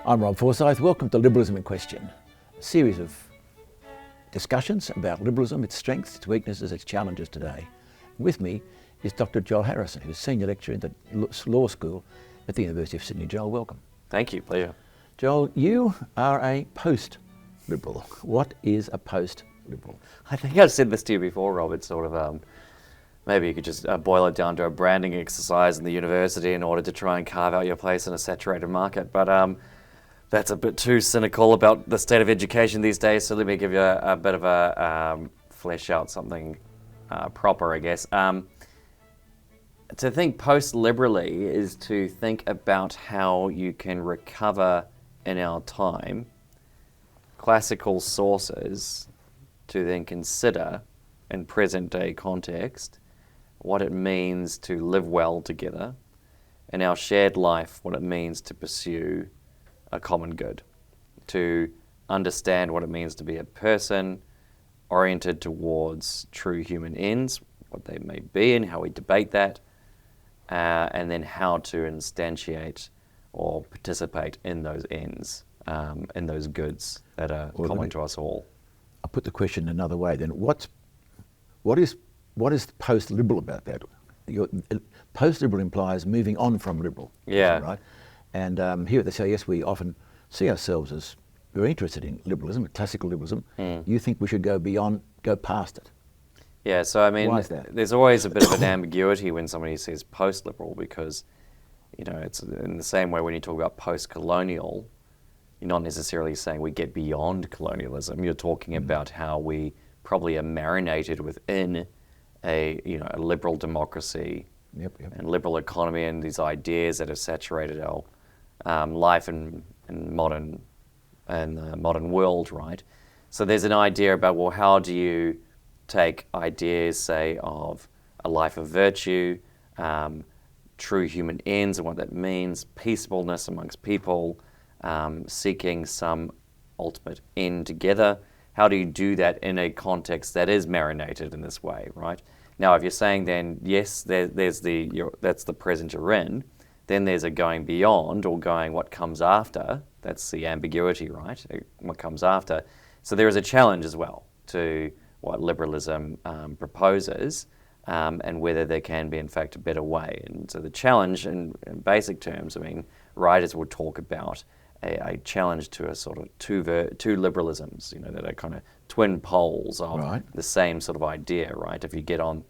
I'm Rob Forsyth. Welcome to Liberalism in Question, a series of discussions about liberalism, its strengths, its weaknesses, its challenges today. With me is Dr. Joel Harrison, who's Senior Lecturer in the Law School at the University of Sydney. Joel, welcome. Thank you, pleasure. Joel, you are a post-liberal. What is a post-liberal? I think I've said this to you before, Rob. It's sort of, maybe you could just boil it down to a branding exercise in the university in order to try and carve out your place in a saturated market. But that's a bit too cynical about the state of education these days, so let me give you a bit of a flesh out something proper, I guess. To think post-liberally is to think about how you can recover in our time classical sources to then consider in present-day context what it means to live well together, in our shared life, what it means to pursue a common good, to understand what it means to be a person oriented towards true human ends, what they may be and how we debate that, and then how to instantiate or participate in those ends, in those goods that are common to us all. I'll put the question another way then. What is post-liberal about that? Post-liberal implies moving on from liberal, yeah, right? And here at the CIS we often see ourselves as very interested in liberalism, classical liberalism. You think we should go past it? Yeah, so I mean, why is that? There's always a bit of an ambiguity when somebody says post-liberal because, you know, it's in the same way when you talk about post-colonial, you're not necessarily saying we get beyond colonialism. You're talking about how we probably are marinated within a liberal democracy and liberal economy and these ideas that have saturated our life in modern world, right? So there's an idea about, well, how do you take ideas, say, of a life of virtue, true human ends and what that means, peaceableness amongst people, seeking some ultimate end together. How do you do that in a context that is marinated in this way, right? Now, if you're saying then, yes, that's the present you're in, then there's a going beyond or going what comes after. That's the ambiguity, right? What comes after. So there is a challenge as well to what liberalism proposes and whether there can be, in fact, a better way. And so the challenge, in basic terms, I mean, writers will talk about a challenge to a sort of two liberalisms, you know, that are kind of twin poles of the same sort of idea, right? If you get on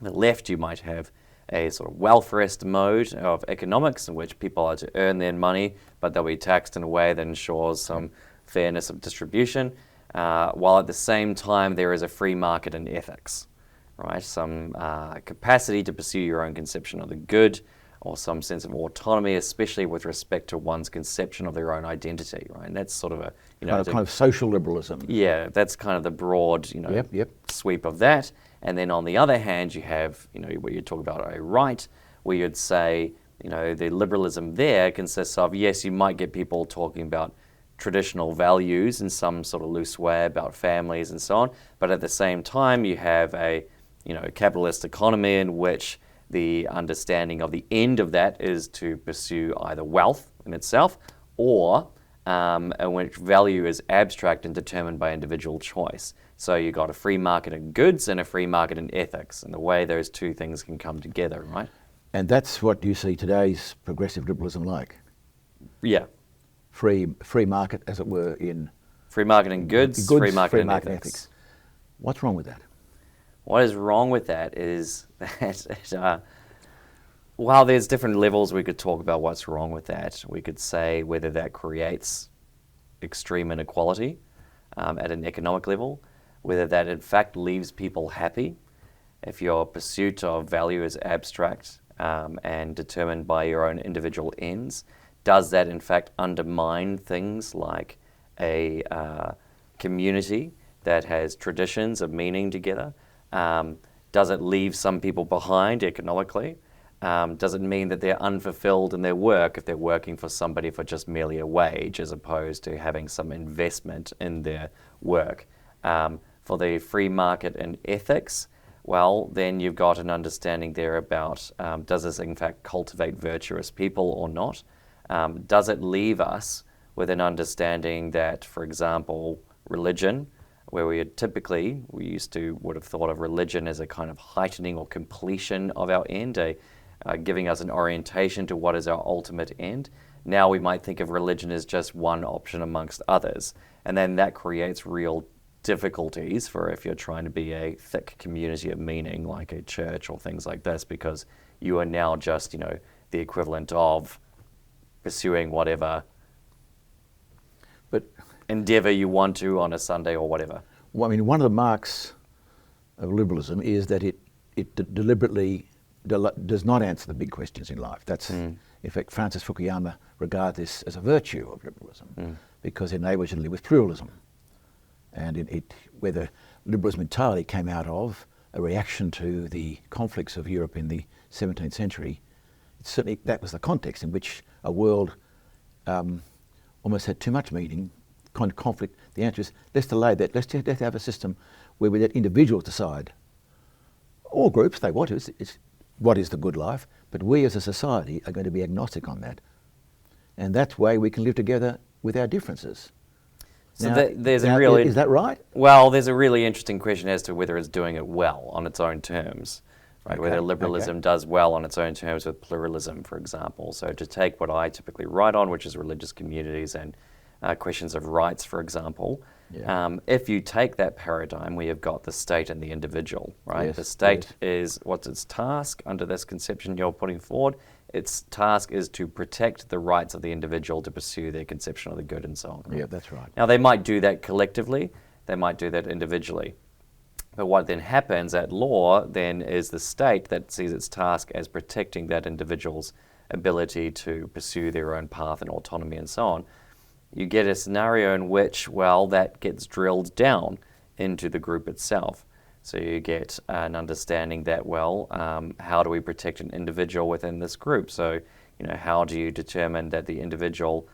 the left, you might have a sort of welfarist mode of economics in which people are to earn their money, but they'll be taxed in a way that ensures some fairness of distribution, while at the same time there is a free market in ethics, right? Some capacity to pursue your own conception of the good, or some sense of autonomy, especially with respect to one's conception of their own identity, right? And that's sort of a kind of social liberalism. Yeah, that's kind of the broad sweep of that. And then on the other hand, you have where you talk about a right, where you'd say the liberalism there consists of, yes, you might get people talking about traditional values in some sort of loose way about families and so on, but at the same time you have a capitalist economy in which the understanding of the end of that is to pursue either wealth in itself or in which value is abstract and determined by individual choice. So you've got a free market in goods and a free market in ethics, and the way those two things can come together, right? And that's what you see today's progressive liberalism like? Yeah. Free market, as it were, in... Free market in goods, free market in ethics. What's wrong with that? What is wrong with that is that, while there's different levels we could talk about what's wrong with that, we could say whether that creates extreme inequality at an economic level, whether that in fact leaves people happy if your pursuit of value is abstract and determined by your own individual ends. Does that in fact undermine things like a community that has traditions of meaning together? Does it leave some people behind economically? Does it mean that they're unfulfilled in their work if they're working for somebody for just merely a wage as opposed to having some investment in their work? For the free market and ethics, well, then you've got an understanding there about does this in fact cultivate virtuous people or not? Does it leave us with an understanding that, for example, religion, where we would have thought of religion as a kind of heightening or completion of our end, giving us an orientation to what is our ultimate end. Now we might think of religion as just one option amongst others, and then that creates real difficulties for if you're trying to be a thick community of meaning like a church or things like this, because you are now just, the equivalent of pursuing whatever endeavor you want to on a Sunday or whatever. Well, I mean, one of the marks of liberalism is that it deliberately does not answer the big questions in life. That's, in fact, Francis Fukuyama regards this as a virtue of liberalism because it enables you to live with pluralism. And whether liberalism entirely came out of a reaction to the conflicts of Europe in the 17th century, certainly that was the context in which a world almost had too much meaning, kind of conflict. The answer is, let's delay that. Let's have a system where we let individuals decide, or groups, they want to, what is the good life, but we as a society are going to be agnostic on that. And that way we can live together with our differences. So Now, is that right? Well, there's a really interesting question as to whether it's doing it well on its own terms, right? Okay, Whether liberalism does well on its own terms with pluralism, for example. So to take what I typically write on, which is religious communities and questions of rights, for example, if you take that paradigm, we have got the state and the individual, right? Yes, the state is, what's its task under this conception you're putting forward? Its task is to protect the rights of the individual to pursue their conception of the good and so on. Right? Yeah, that's right. Now, they might do that collectively, they might do that individually. But what then happens at law then is the state that sees its task as protecting that individual's ability to pursue their own path and autonomy and so on. You get a scenario in which, well, that gets drilled down into the group itself. So you get an understanding that, well, how do we protect an individual within this group? So, how do you determine that the individual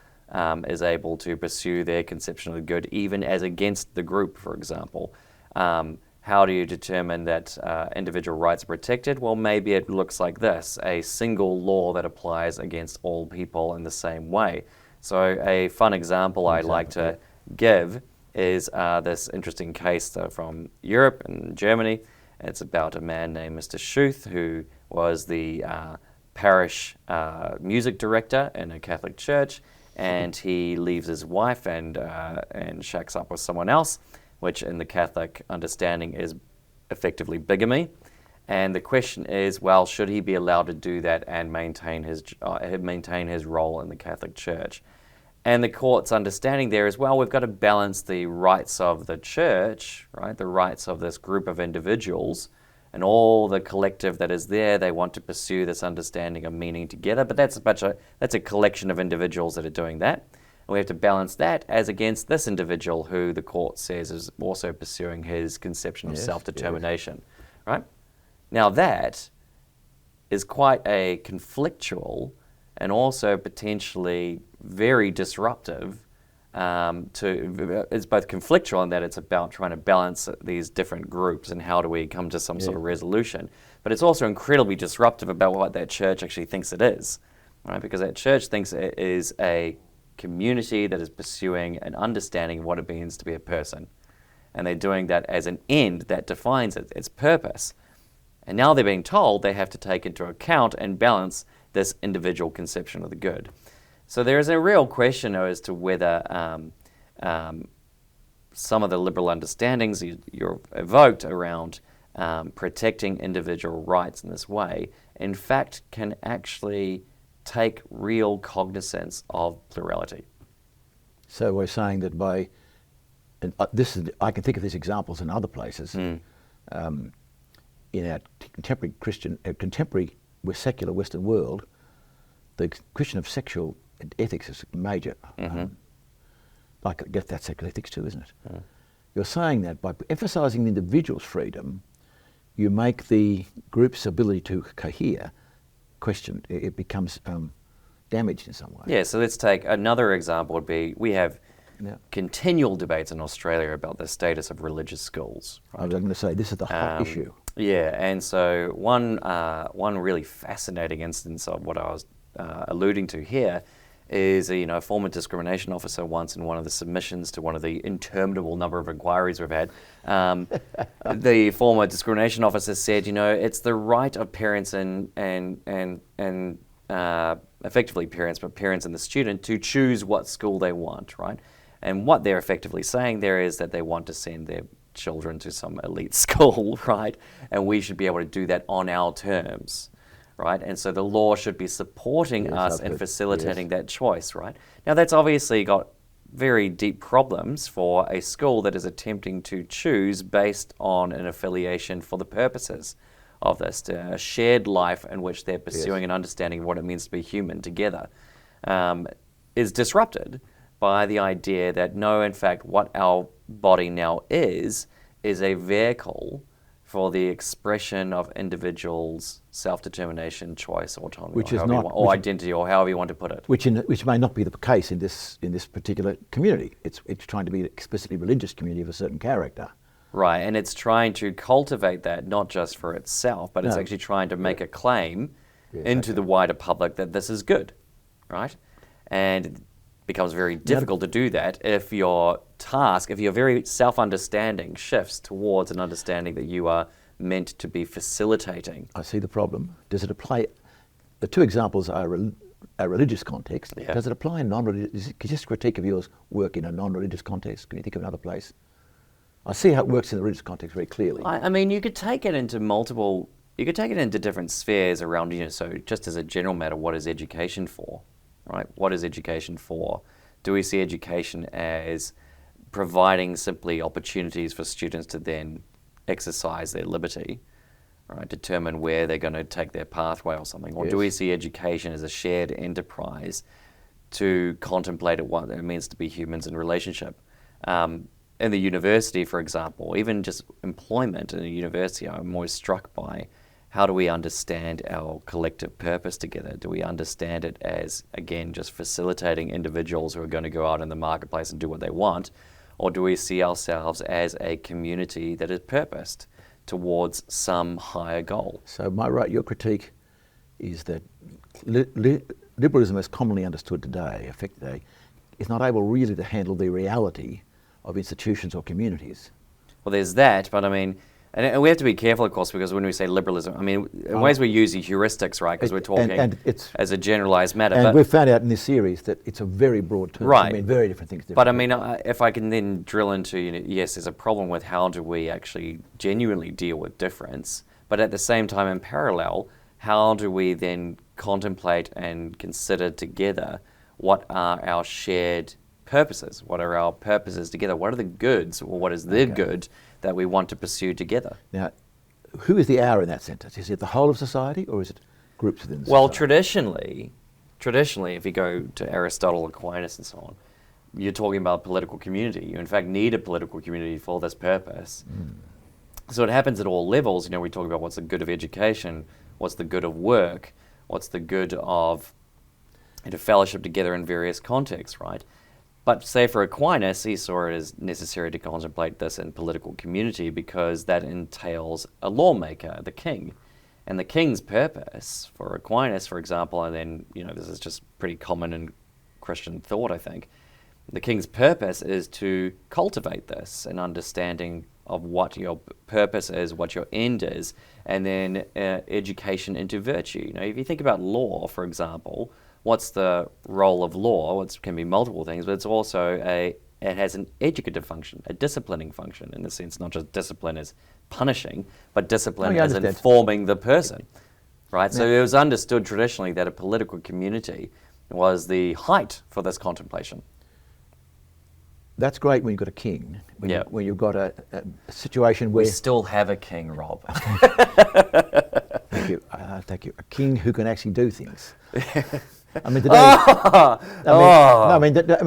is able to pursue their conception of the good, even as against the group, for example? How do you determine that individual rights are protected? Well, maybe it looks like this, a single law that applies against all people in the same way. So a fun example I like to give is this interesting case from Europe and Germany. It's about a man named Mr. Schuth, who was the parish music director in a Catholic church, and he leaves his wife and shacks up with someone else, which in the Catholic understanding is effectively bigamy. And the question is, well, should he be allowed to do that and maintain his role in the Catholic Church? And the court's understanding there is, well, we've got to balance the rights of the church, right? The rights of this group of individuals and all the collective that is there. They want to pursue this understanding of meaning together, but that's a collection of individuals that are doing that. And we have to balance that as against this individual who the court says is also pursuing his conception of self-determination, right? Now that is quite a conflictual and also potentially very disruptive. It's both conflictual in that it's about trying to balance these different groups and how do we come to some sort of resolution. But it's also incredibly disruptive about what that church actually thinks it is, right? Because that church thinks it is a community that is pursuing an understanding of what it means to be a person. And they're doing that as an end that defines its purpose. And now they're being told they have to take into account and balance this individual conception of the good. So there is a real question as to whether some of the liberal understandings you're evoked around protecting individual rights in this way, in fact, can actually take real cognizance of plurality. So we're saying that by, I can think of these examples in other places, in our contemporary secular Western world, the question of sexual ethics is major. I guess that's secular ethics too, isn't it? You're saying that by emphasising the individual's freedom, you make the group's ability to cohere questioned. It becomes damaged in some way. Yeah, so let's take another example would be, we have continual debates in Australia about the status of religious schools. Right? I was going to say, this is the hot issue. Yeah, and so one really fascinating instance of what I was alluding to here is a former discrimination officer once in one of the submissions to one of the interminable number of inquiries we've had. The former discrimination officer said, it's the right of parents and effectively parents, but parents and the student to choose what school they want, right? And what they're effectively saying there is that they want to send their children to some elite school, right? And we should be able to do that on our terms. Right, and so the law should be supporting us and facilitating that choice, right? Now that's obviously got very deep problems for a school that is attempting to choose based on an affiliation for the purposes of this shared life in which they're pursuing an understanding of what it means to be human together, is disrupted by the idea that no, in fact, what our body now is a vehicle for the expression of individuals' self-determination, choice, autonomy, which is not, or identity, or however you want to put it. Which may not be the case in this particular community. It's trying to be an explicitly religious community of a certain character. Right, and it's trying to cultivate that not just for itself, but it's actually trying to make a claim into the wider public that this is good, right? And it becomes very difficult to do that if your very self-understanding shifts towards an understanding that you are meant to be facilitating. I see the problem. Does it apply? The two examples are a religious context. Yeah. Does it apply in non-religious? Just critique of yours work in a non-religious context. Can you think of another place? I see how it works in the religious context very clearly. I mean, you could take it into different spheres around, so just as a general matter, what is education for, right? What is education for? Do we see education as providing simply opportunities for students to then exercise their liberty, right? Determine where they're going to take their pathway or something? Or do we see education as a shared enterprise to contemplate what it means to be humans in relationship? In the university, for example, even just employment in a university, I'm always struck by how do we understand our collective purpose together? Do we understand it as, again, just facilitating individuals who are going to go out in the marketplace and do what they want? Or do we see ourselves as a community that is purposed towards some higher goal? So your critique is that liberalism as commonly understood today, is not able really to handle the reality of institutions or communities. Well, there's that, but I mean, and we have to be careful, of course, because when we say liberalism, I mean, in ways we use the heuristics, right? Because we're talking as a generalized matter. And we've found out in this series that it's a very broad term. Right. I mean, very different things. But I mean, if I can then drill into, yes, there's a problem with how do we actually genuinely deal with difference, but at the same time, in parallel, how do we then contemplate and consider together what are our shared purposes? What are our purposes together? What are the goods, or what is the good that we want to pursue together? Now, who is the our in that sentence? Is it the whole of society, or is it groups within society? Well, traditionally, if you go to Aristotle, Aquinas, and so on, you're talking about political community. You, in fact, need a political community for this purpose. So it happens at all levels. We talk about what's the good of education, what's the good of work, what's the good of fellowship together in various contexts, right? But say for Aquinas, he saw it as necessary to contemplate this in political community because that entails a lawmaker, the king. And the king's purpose for Aquinas, for example, and then, this is just pretty common in Christian thought, I think, the king's purpose is to cultivate this, an understanding of what your purpose is, what your end is, and then education into virtue. If you think about law, for example, what's the role of law? It can be multiple things, but it's also it has an educative function, a disciplining function, in the sense not just discipline as punishing, but discipline as informing the person, right? Yeah. So it was understood traditionally that a political community was the height for this contemplation. That's great when you've got a king, when you've got a situation where... We still have a king, Rob. Thank you. Thank you. A king who can actually do things. I mean, today...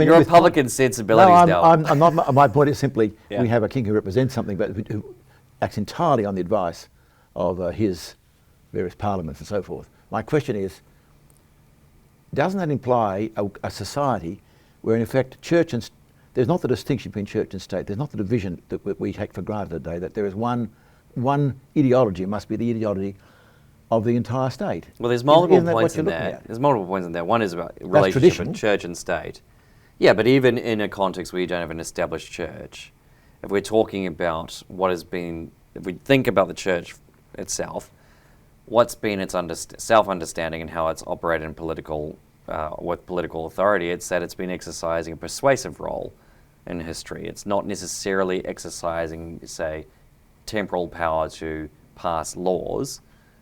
Your Republican sensibilities now. I'm not, my point is simply we have a king who represents something, but who acts entirely on the advice of his various parliaments and so forth. My question is, doesn't that imply a society where, in effect, church and... There's not the distinction between church and state. There's not the division that we take for granted today, that there is one ideology. It must be the ideology of the entire state. Well, there's multiple Isn't that points what in you're looking there. at? There's multiple points in there. One is about relationship traditional. of church and state. Yeah, but even in a context where you don't have an established church, if we're talking about what has been, if we think about the church itself, what's been its self-understanding and how it's operated in with political authority, it's that it's been exercising a persuasive role in history. It's not necessarily exercising, say, temporal power to pass laws,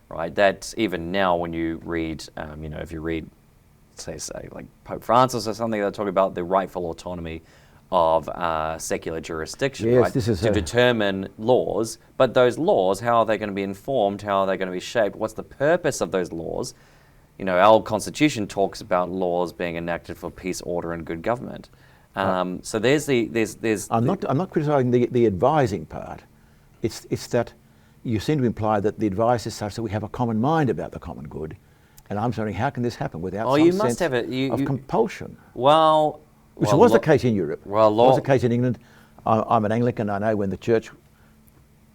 right? That even now when you read, if you read, say like Pope Francis or something, they're talking about the rightful autonomy of secular jurisdiction, Yes, right? this is to determine laws, but those laws, how are they going to be informed? How are they going to be shaped? What's the purpose of those laws? Our Constitution talks about laws being enacted for peace, order, and good government. So there's I'm not criticising the advising part. It's that you seem to imply that the advice is such that we have a common mind about the common good, and I'm wondering how can this happen without some sense of compulsion? Which was the case in Europe. Well, it was the case in England. I'm an Anglican. I know when the church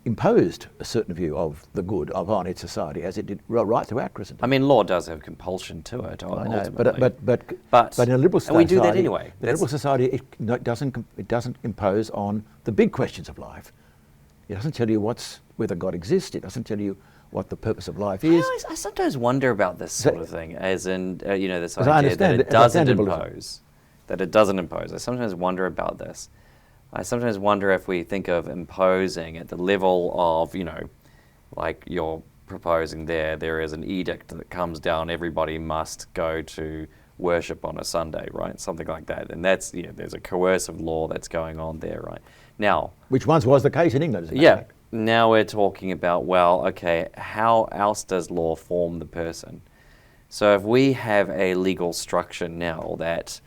imposed a certain view of the good on its society, as it did right throughout Christendom. I mean, law does have compulsion to it. I know, but in a liberal society, and we do that anyway. In a liberal society, it doesn't impose on the big questions of life. It doesn't tell you whether God exists. It doesn't tell you what the purpose of life is. I sometimes wonder about this sort of thing, as in this I idea that it doesn't impose. I sometimes wonder about this. I sometimes wonder if we think of imposing at the level of, like you're proposing there is an edict that comes down, everybody must go to worship on a Sunday, right? Something like that. And that's, there's a coercive law that's going on there, right? Now, which once was the case in England, isn't it? Yeah. Now we're talking about, how else does law form the person? So if we have a legal structure now that,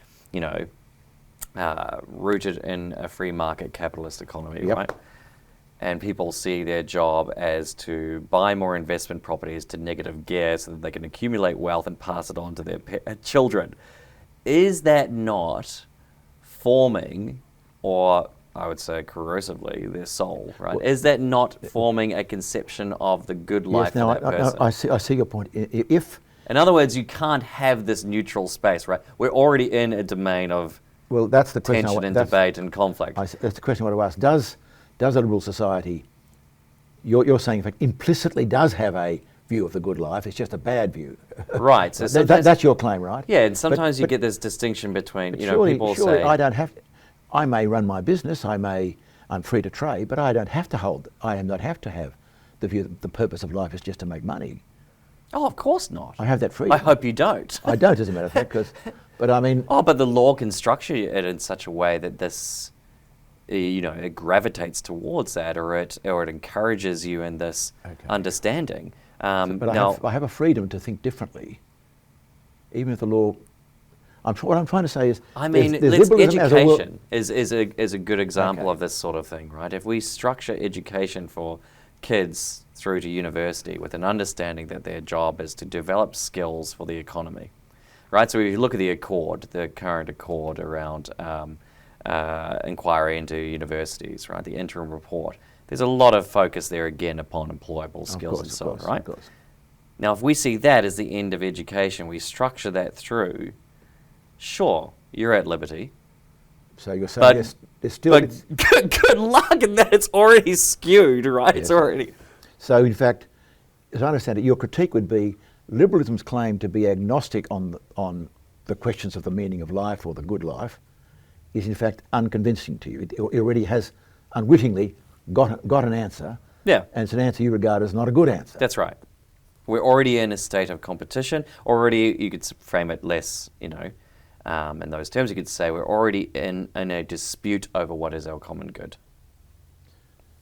rooted in a free market capitalist economy, Yep. right? And people see their job as to buy more investment properties to negative gear so that they can accumulate wealth and pass it on to their children. Is that not forming, or I would say corrosively, their soul, right? Is that not forming a conception of the good life for that person? I see your point. If, in other words, you can't have this neutral space, right? We're already in a domain of that's the question tension and debate and conflict. That's the question I want to ask. Does a liberal society, you're saying, in fact, implicitly does have a view of the good life, it's just a bad view. Right. So that's your claim, right? Yeah, and sometimes you get this distinction between, surely, people surely say... I may run my business, I'm free to trade, but I don't have to have the view that the purpose of life is just to make money. Oh, of course not. I have that freedom. I hope you don't. I don't, as a matter of fact, but I mean... Oh, but the law can structure it in such a way that this, it gravitates towards that, or it encourages you in this understanding. But I have a freedom to think differently, even if the law... what I'm trying to say is... education is a good example of this sort of thing, right? If we structure education for kids through to university with an understanding that their job is to develop skills for the economy, right? So if you look at the current accord around inquiry into universities, right? The interim report, there's a lot of focus there again upon employable skills and so on, right? Now, if we see that as the end of education, we structure that through... Sure, you're at liberty. So you're saying there's still... But good luck in that it's already skewed, right? Yes. It's already... So in fact, as I understand it, your critique would be liberalism's claim to be agnostic on the questions of the meaning of life or the good life is in fact unconvincing to you. It already has unwittingly got an answer. Yeah. And it's an answer you regard as not a good answer. That's right. We're already in a state of competition. Already, you could frame it less, in those terms, you could say we're already in a dispute over what is our common good.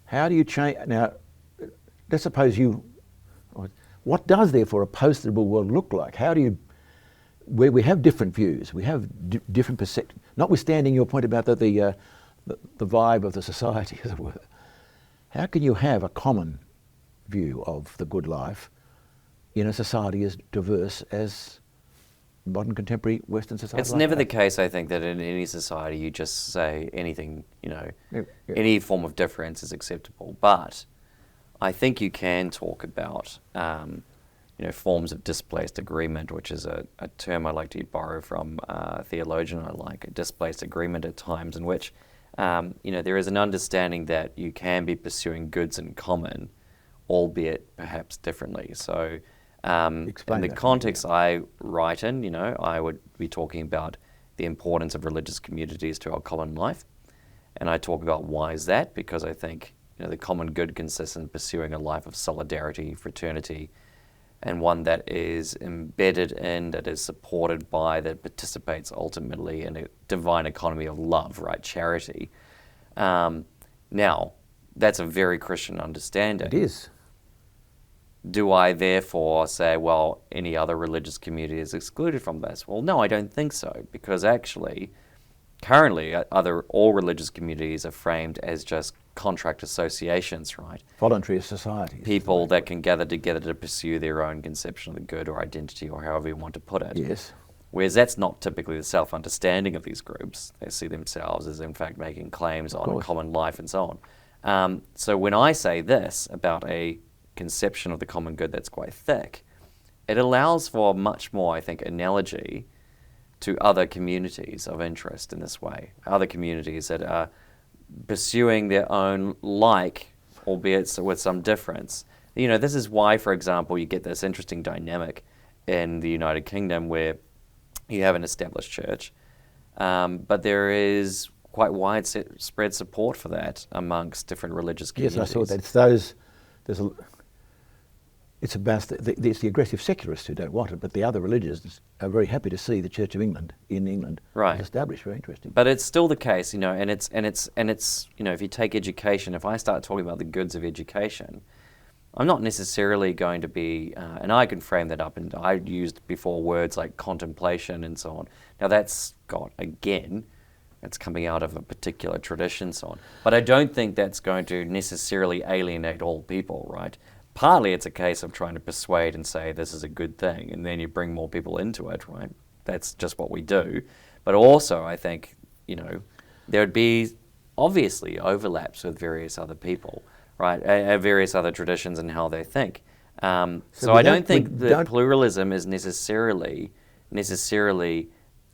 How do you change... Now, let's suppose what does, therefore, a post-liberal world look like? How do you... Where we have different views, we have different perceptions, notwithstanding your point about the vibe of the society, as it were. How can you have a common view of the good life in a society as diverse as modern contemporary Western society? It's never the case, I think, that in any society you just say anything, any form of difference is acceptable. But I think you can talk about, forms of displaced agreement, which is a term I like to borrow from a theologian I like, a displaced agreement at times in which, there is an understanding that you can be pursuing goods in common, albeit perhaps differently. So in the context I write in, I would be talking about the importance of religious communities to our common life. And I talk about why is that? Because I think the common good consists in pursuing a life of solidarity, fraternity, and one that is embedded in, that is supported by, that participates ultimately in a divine economy of love, right? Charity. Now, that's a very Christian understanding. It is. Do I therefore say, well, any other religious community is excluded from this? Well, no, I don't think so, because actually, currently, all religious communities are framed as just contract associations, right? Voluntary societies. People that can gather together to pursue their own conception of the good or identity, or however you want to put it. Yes. Whereas that's not typically the self-understanding of these groups. They see themselves as, in fact, making claims on a common life and so on. So when I say this about a conception of the common good that's quite thick, it allows for much more, I think, analogy to other communities of interest in this way. Other communities that are pursuing their own albeit with some difference. This is why, for example, you get this interesting dynamic in the United Kingdom where you have an established church, but there is quite widespread support for that amongst different religious communities. Yes, I saw that. It's the aggressive secularists who don't want it, but the other religions are very happy to see the Church of England in England established. Very interesting. But it's still the case, and it's if you take education, if I start talking about the goods of education, I'm not necessarily going to be, and I can frame that up, and I used before words like contemplation and so on. Now that's it's coming out of a particular tradition, so on. But I don't think that's going to necessarily alienate all people, right? Partly it's a case of trying to persuade and say this is a good thing, and then you bring more people into it, right? That's just what we do. But also I think, there would be obviously overlaps with various other people, right? Various other traditions and how they think. So I don't think that pluralism is necessarily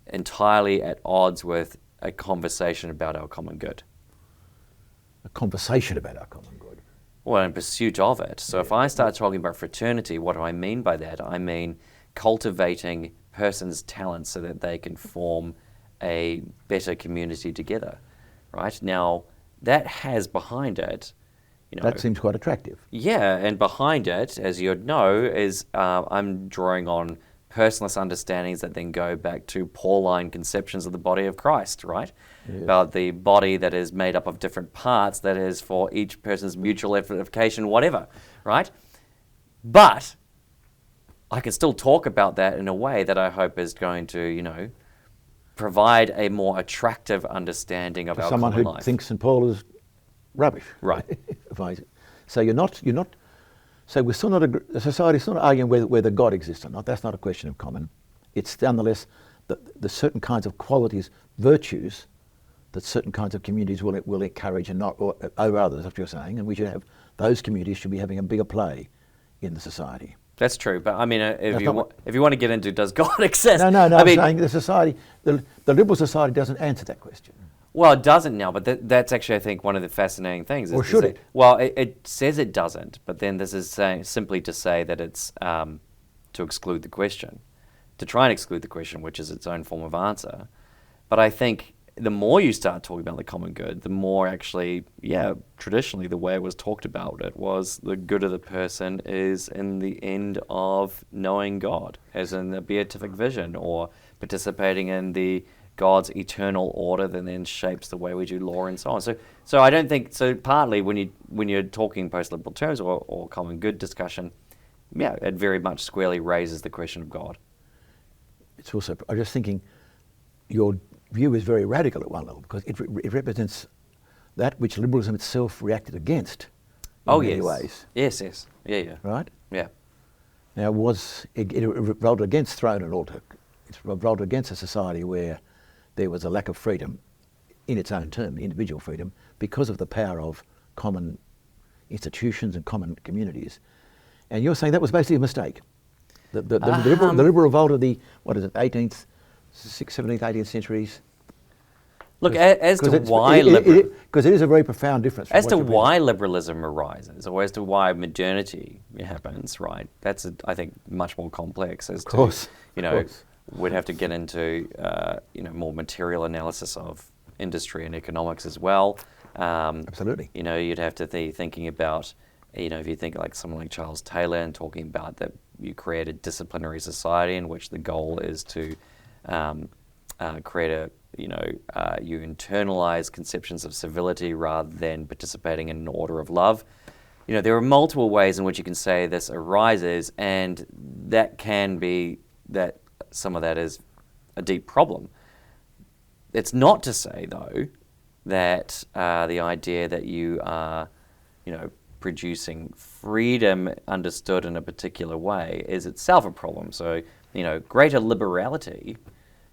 entirely at odds with a conversation about our common good. A conversation about our common good. Well, in pursuit of it. So if I start talking about fraternity, what do I mean by that? I mean cultivating persons' talents so that they can form a better community together, right? Now, that has behind it, that seems quite attractive. Yeah, and behind it, as you'd know, is I'm drawing on personalist understandings that then go back to Pauline conceptions of the body of Christ, right? Yes. About the body that is made up of different parts, that is for each person's mutual edification, whatever, right? But I can still talk about that in a way that I hope is going to, provide a more attractive understanding of our common life. Someone who thinks St. Paul is rubbish. Right. So you're not. So we're still not. The society's still not arguing whether God exists or not. That's not a question of common. It's nonetheless the certain kinds of qualities, virtues, that certain kinds of communities will encourage and not over others. That's what you're saying, and we should have those communities should be having a bigger play in the society. That's true, but I mean, if you want to get into does God exist? No. I'm saying the society, the liberal society doesn't answer that question. Well, it doesn't now, but that's actually, I think, one of the fascinating things. Or should it? Well, it says it doesn't, but then this is simply to say that it's to exclude the question, to try and exclude the question, which is its own form of answer. But I think the more you start talking about the common good, the more actually, traditionally the way it was talked about it was the good of the person is in the end of knowing God, as in the beatific vision, or participating in the God's eternal order that then shapes the way we do law and so on. So I don't think, so partly when you're talking post-liberal terms or common good discussion, it very much squarely raises the question of God. It's also, I'm just thinking, your view is very radical at one level because it represents that which liberalism itself reacted against in many ways. Yes. Yeah. Right? Yeah. Now it revolted against throne and altar. It's revolted against a society where there was a lack of freedom in its own term, individual freedom, because of the power of common institutions and common communities. And you're saying that was basically a mistake. The liberal revolt of the, 18th, 17th, 18th centuries. Look, as to why liberalism... Because it is a very profound difference. As to why liberalism arises, or as to why modernity happens, right? That's, I think, much more complex. As to, we'd have to get into, more material analysis of industry and economics as well. Absolutely. You'd have to be thinking about, if you think like someone like Charles Taylor and talking about that you create a disciplinary society in which the goal is to create a, you internalize conceptions of civility rather than participating in an order of love. There are multiple ways in which you can say this arises, and that can be that some of that is a deep problem. It's not to say, though, that the idea that you are, producing freedom understood in a particular way is itself a problem. So, greater liberality,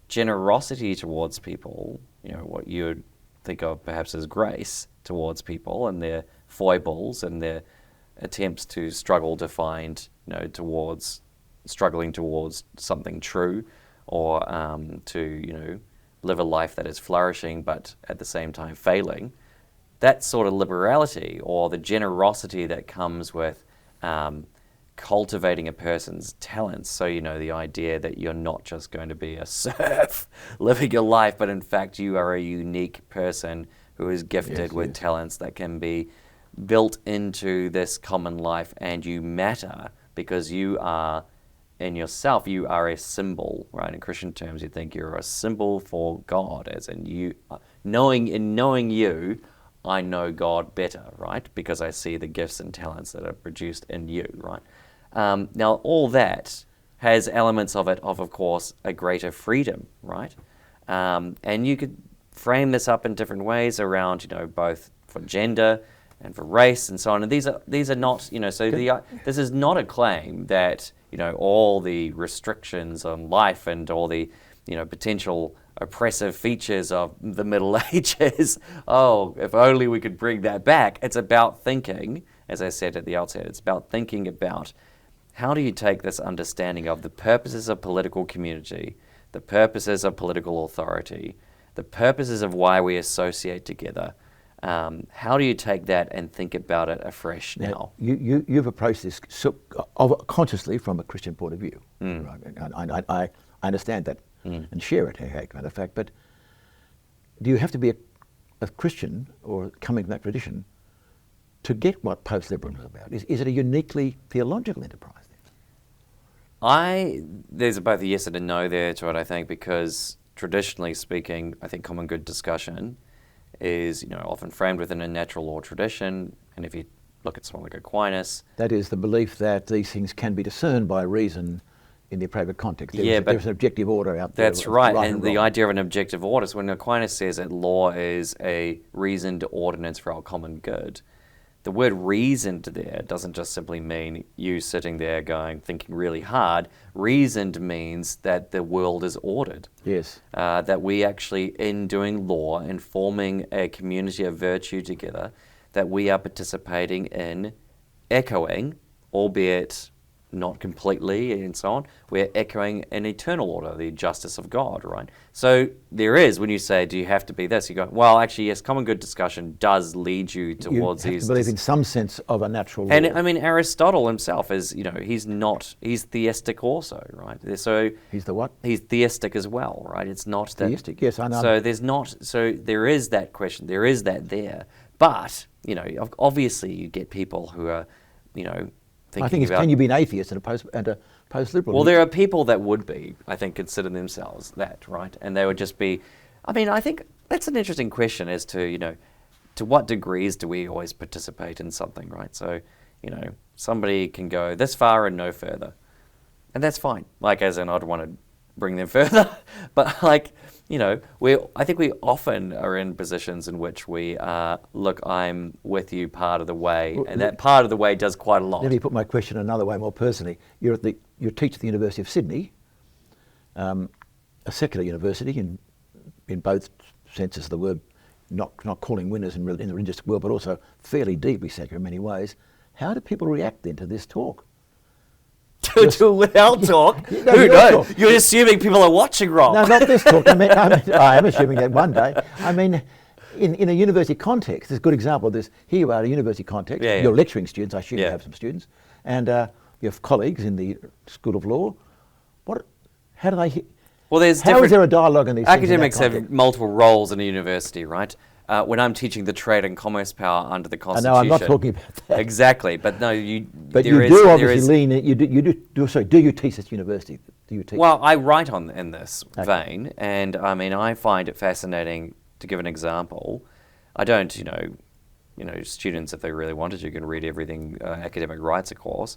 generosity towards people, what you would think of perhaps as grace towards people and their foibles and their attempts to struggle to find, struggling towards something true, or to, live a life that is flourishing but at the same time failing. That sort of liberality, or the generosity that comes with cultivating a person's talents. So, the idea that you're not just going to be a serf living your life, but in fact you are a unique person who is gifted with talents that can be built into this common life, and you matter because you are, in yourself, you are a symbol, right? In Christian terms, you think you're a symbol for God, as in you, knowing you, I know God better, right? Because I see the gifts and talents that are produced in you, right? Now, all that has elements of it of course, a greater freedom, right? And you could frame this up in different ways around, both for gender and for race and so on. And these are not, so this is not a claim that, all the restrictions on life and all the, potential oppressive features of the Middle Ages, if only we could bring that back. It's about thinking, as I said at the outset, it's about thinking about how do you take this understanding of the purposes of political community, the purposes of political authority, the purposes of why we associate together. How do you take that and think about it afresh now? You've approached this consciously from a Christian point of view. Right? I understand that and share it, as a matter of fact, but do you have to be a Christian or coming from that tradition to get what post-liberalism is about? Is it a uniquely theological enterprise then? There's both a yes and a no there to it, I think, because traditionally speaking, I think common good discussion is, often framed within a natural law tradition, and if you look at someone like Aquinas... That is the belief that these things can be discerned by reason in the appropriate context. But there's an objective order out there. That's right, and the idea of an objective order is when Aquinas says that law is a reasoned ordinance for our common good. The word reasoned there doesn't just simply mean you sitting there thinking really hard. Reasoned means that the world is ordered. Yes. That we actually, in doing law and forming a community of virtue together, that we are participating in echoing, albeit not completely and so on, we're echoing an eternal order, the justice of God, right? So there is, when you say, do you have to be this? You go, well, actually, yes, common good discussion does lead you towards you have to believe in some sense of a natural law. And I mean, Aristotle himself is, he's theistic also, right? So he's the what? He's theistic as well, right? It's not that... Theistic, yes, I know. So there is that question, there is that there. But, obviously you get people who are, I think can you be an atheist and a post-liberal? Well, there are people that would be, I think, consider themselves that, right? And they would just be, I think that's an interesting question as to, to what degrees do we always participate in something, right? So, somebody can go this far and no further. And that's fine. As in, I'd want to bring them further. But I think we often are in positions in which we look, I'm with you part of the way, and that part of the way does quite a lot. Let me put my question another way, more personally. You teach at the University of Sydney, a secular university in both senses of the word, not calling winners in the religious world, but also fairly deeply secular in many ways. How do people react then to this talk? with our talk. No, Who your knows? talk. You're assuming people are watching, Rob. No, not this talk. I am assuming that one day. I mean, in a university context, there's a good example of this. Here you are in a university context. Yeah, yeah. You're lecturing students. I assume you Yeah. have some students, and you have colleagues in the School of Law. How do they? Well, there's How different. is there a dialogue in these things in that Academics have context? multiple roles in a university, right? When I'm teaching the trade and commerce power under the I Constitution. know I'm not talking about that. Exactly, but no, you. But there you is- do there obviously is- lean. You do. Sorry, do you teach at university? Do you teach? Well, I write in this Okay. vein, and I mean, I find it fascinating. To give an example, I don't, students, if they really wanted to, can read everything academic rights, of course.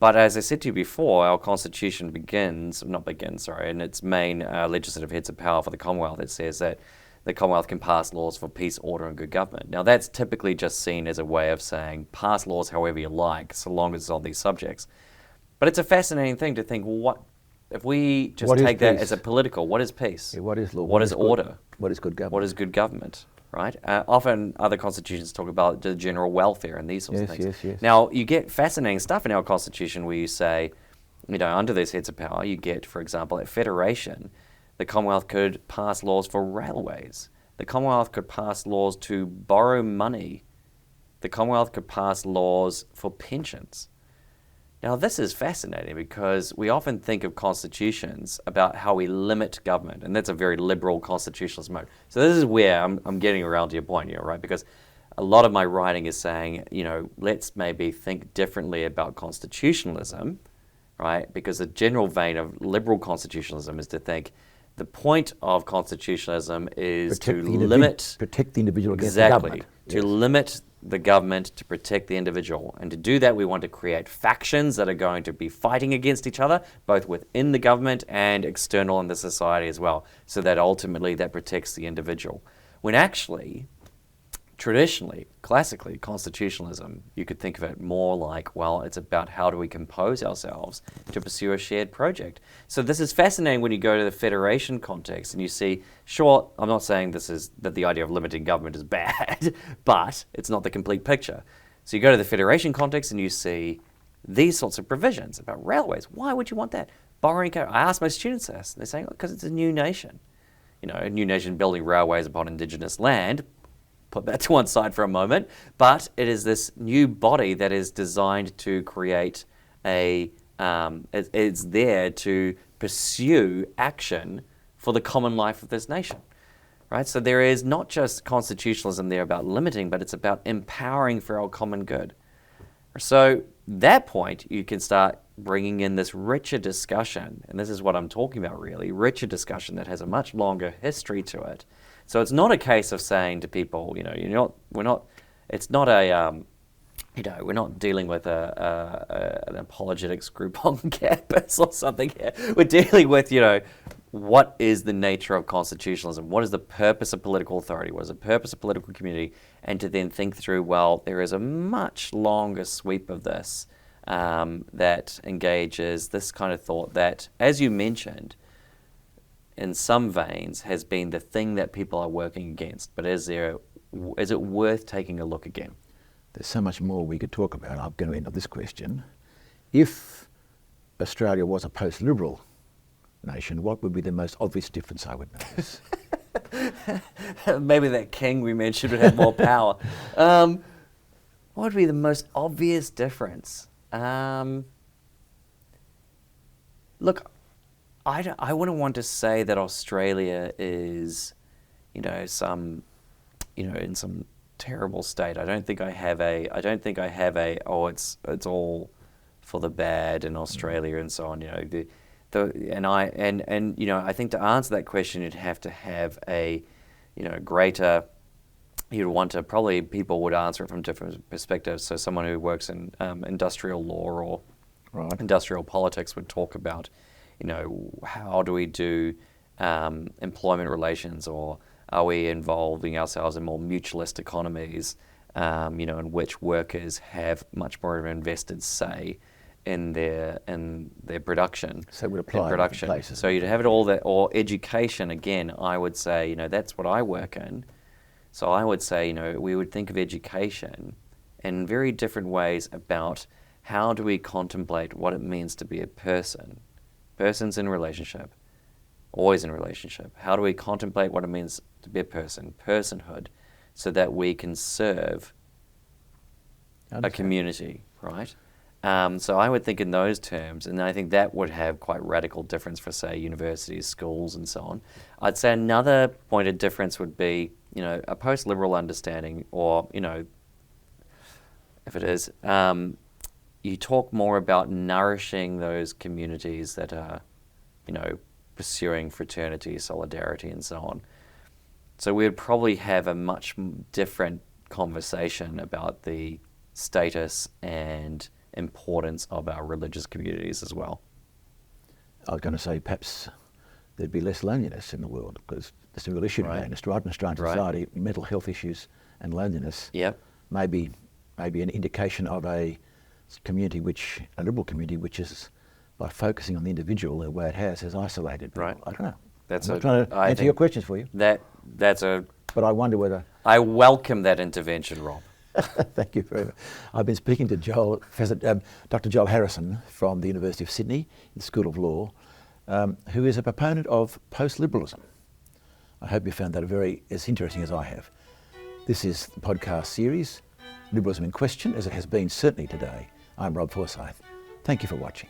But as I said to you before, our Constitution in its main legislative heads of power for the Commonwealth, it says that the Commonwealth can pass laws for peace, order, and good government. Now, that's typically just seen as a way of saying pass laws however you like, so long as it's on these subjects. But it's a fascinating thing to think, if we just What is take that peace? as a political, what is peace? Yeah, what is law? What is good- order? What is good government? What is good government, right? Often other constitutions talk about the general welfare and these sorts of Yes, things. yes. Now, you get fascinating stuff in our constitution where you say, under these heads of power, you get, for example, at federation, the Commonwealth could pass laws for railways. The Commonwealth could pass laws to borrow money. The Commonwealth could pass laws for pensions. Now, this is fascinating because we often think of constitutions about how we limit government, and that's a very liberal constitutionalist mode. So this is where I'm getting around to your point here, right? Because a lot of my writing is saying, let's maybe think differently about constitutionalism, right? Because the general vein of liberal constitutionalism is to think the point of constitutionalism is to limit... protect the individual against the Exactly. government. To limit the government to protect the individual. And to do that, we want to create factions that are going to be fighting against each other, both within the government and external in the society as well, so that ultimately that protects the individual. When actually, traditionally, classically, constitutionalism, you could think of it more like, well, it's about how do we compose ourselves to pursue a shared project. So this is fascinating when you go to the federation context and you see, sure, I'm not saying that the idea of limiting government is bad, but it's not the complete picture. So you go to the federation context and you see these sorts of provisions about railways. Why would you want that? Borrowing, I ask my students this, and they're saying, because it's a new nation. A new nation building railways upon indigenous land. Put that to one side for a moment, but it is this new body that is designed to create it's there to pursue action for the common life of this nation, right? So there is not just constitutionalism there about limiting, but it's about empowering for our common good. So that point, you can start bringing in this richer discussion, and this is what I'm talking about really, richer discussion that has a much longer history to it. So it's not a case of saying to people, we're not dealing with an apologetics group on campus or something here. We're dealing with, what is the nature of constitutionalism? What is the purpose of political authority? What is the purpose of political community? And to then think through, well, there is a much longer sweep of this that engages this kind of thought that, as you mentioned, in some veins, has been the thing that people are working against. But is it worth taking a look again? There's so much more we could talk about. I'm going to end on this question. If Australia was a post-liberal nation, what would be the most obvious difference I would notice? Maybe that king we mentioned would have more power. What would be the most obvious difference? Look, I wouldn't want to say that Australia is, in some terrible state. I don't think I have a. Oh, it's all for the bad in Australia and so on. I think to answer that question, you'd have to have a, greater. You'd want to probably people would answer it from different perspectives. So someone who works in industrial law or industrial politics would talk about. How do we do employment relations, or are we involving ourselves in more mutualist economies, in which workers have much more of an invested say in their production. So it would apply in different places. So you'd have it all that, or education again. I would say, that's what I work in. So I would say, we would think of education in very different ways about how do we contemplate what it means to be a person? Persons in relationship, always in relationship. How do we contemplate what it means to be a person, personhood, so that we can serve a community, right? So I would think in those terms, and I think that would have quite radical difference for, say, universities, schools, and so on. I'd say another point of difference would be, a post-liberal understanding, or, if it is, you talk more about nourishing those communities that are, pursuing fraternity, solidarity, and so on. So we would probably have a much different conversation about the status and importance of our religious communities as well. I was going to say perhaps there'd be less loneliness in the world, because it's a real issue today in Australian society. Mental health issues and loneliness may be an indication of a community, a liberal community, which is, by focusing on the individual the way it has isolated people. I don't know. I'm not trying to answer your questions for you. But I wonder whether... I welcome that intervention, Rob. Thank you very much. I've been speaking to Dr. Joel Harrison from the University of Sydney, in the School of Law, who is a proponent of post-liberalism. I hope you found that as interesting as I have. This is the podcast series, Liberalism in Question, as it has been certainly today. I'm Rob Forsyth. Thank you for watching.